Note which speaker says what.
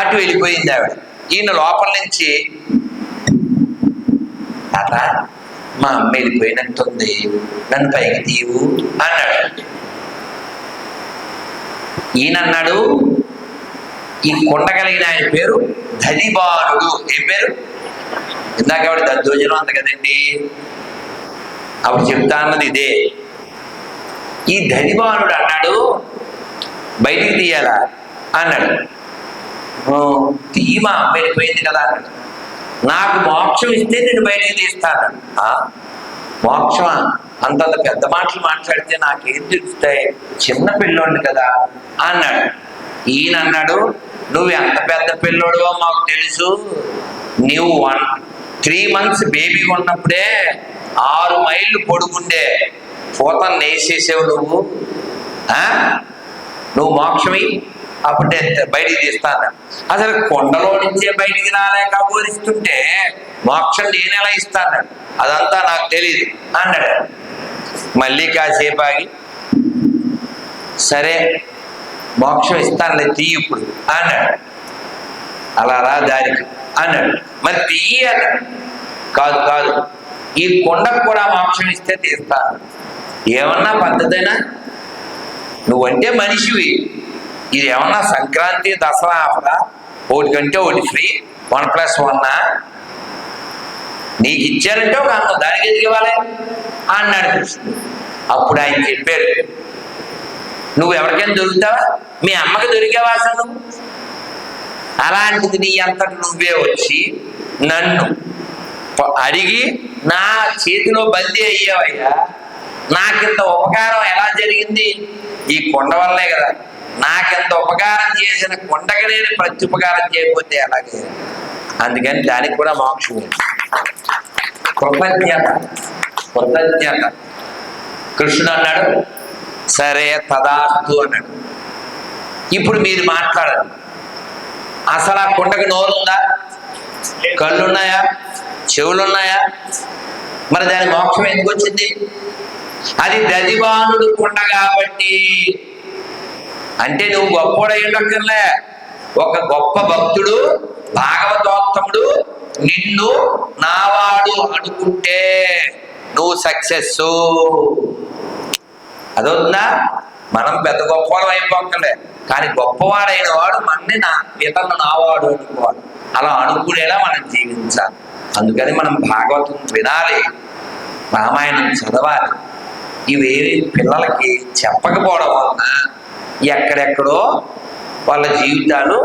Speaker 1: అటు వెళ్ళిపోయింది ఆవిడ. ఈయన లోపల నుంచి, తాత మా అమ్మ వెళ్ళిపోయినట్టుంది, నన్ను పైకి తీవు అన్నాడు. ఈయన అన్నాడు, ఈ కొండ కలిగిన ఆయన పేరు ధనిబాలుడు. ఏం పేరు? ఇందాక ఆవిడ దద్దోజనం అంది కదండి, అప్పుడు చెప్తా అన్నది ఇదే. ఈ ధనిబాలుడు అన్నాడు, బయటికి తీయాలా అన్నాడు. తీయమా, అమ్మ వెళ్ళిపోయింది కదా అన్నాడు. నాకు మోక్షం ఇస్తే నేను బయటికి తీస్తాను. మోక్షమా? అంతంత పెద్ద మాటలు మాట్లాడితే నాకేం తెలుస్తాయి, చిన్న పిల్లోడిని కదా అన్నాడు. ఈయన అన్నాడు, నువ్వు ఎంత పెద్ద పిల్లోడో మాకు తెలుసు. నువ్వు 3 months బేబీగా ఉన్నప్పుడే 6 మైళ్ళు పొడుగుండే పూతను నేసేసావు నువ్వు. నువ్వు మోక్షమి, అప్పుడు నేను బయటికి తీస్తాను. అసలు కొండలో నుంచే బయటికి రాలేక బోధిస్తుంటే మోక్షం నేను ఎలా ఇస్తాను? అదంతా నాకు తెలియదు అన్నాడు. మళ్ళీ కాసేపు ఆగి, సరే మోక్షం ఇస్తానులే, తీయి ఇప్పుడు అన్నాడు. అలా రా దారికి అన్నాడు. మరి తీయి అన్నాడు. కాదు కాదు, ఈ కొండకు కూడా మోక్షం ఇస్తే తీస్తాను. ఏమన్నా పద్ధతేనా? నువ్వంటే మనిషివి, ఇది ఏమన్నా సంక్రాంతి దసరా ఆఫరా? ఒకటి కంటే ఒకటి ఫ్రీ, 1+1 నీకు ఇచ్చారంటే ఒక అమ్మ దానికి ఎందుకు ఇవ్వాలి అన్నాడు కృష్ణుడు. అప్పుడు ఆయన చెప్పారు, నువ్వు ఎవరికైనా దొరుకుతావా? మీ అమ్మకి దొరికావా అసలు నువ్వు? అలాంటిది నీ అంతటి నువ్వే వచ్చి నన్ను అడిగి నా చేతిలో బందీ అయ్యావయ్యా. నాకింత ఉపకారం ఎలా జరిగింది? ఈ కొండ వల్లే కదా. నాకింత ఉపకారం చేసిన కొండకి నేను ప్రత్యుపకారం చేయకపోతే ఎలాగే? అందుకని దానికి కూడా మోక్షం. కృతజ్ఞత కృతజ్ఞత. కృష్ణుడు అన్నాడు, సరే తదాస్తు అన్నాడు. ఇప్పుడు మీరు మాట్లాడండి. అసలు ఆ కొండకి నోరుందా? కళ్ళున్నాయా? చెవులున్నాయా? మరి దాని మోక్షం ఎందుకు వచ్చింది? అది దదివానుడు కొండ కాబట్టి. అంటే నువ్వు గొప్పోడై ఉండక్కర్లే, ఒక గొప్ప భక్తుడు భాగవతోత్తముడు నిన్ను నావాడు అనుకుంటే నువ్వు సక్సెస్. అదవుతుందా? మనం పెద్ద గొప్పవాడు అయిపోక్కర్లే, కానీ గొప్పవాడైన వాడు మన్ని ఇతరులు నావాడు అనుకోవాలి. అలా అనుకునేలా మనం జీవించాలి. అందుకని మనం భాగవతం వినాలి, రామాయణం చదవాలి. ఇవేవి పిల్లలకి చెప్పకపోవడం వలన ఎక్కడెక్కడో వాళ్ళ జీవితాలు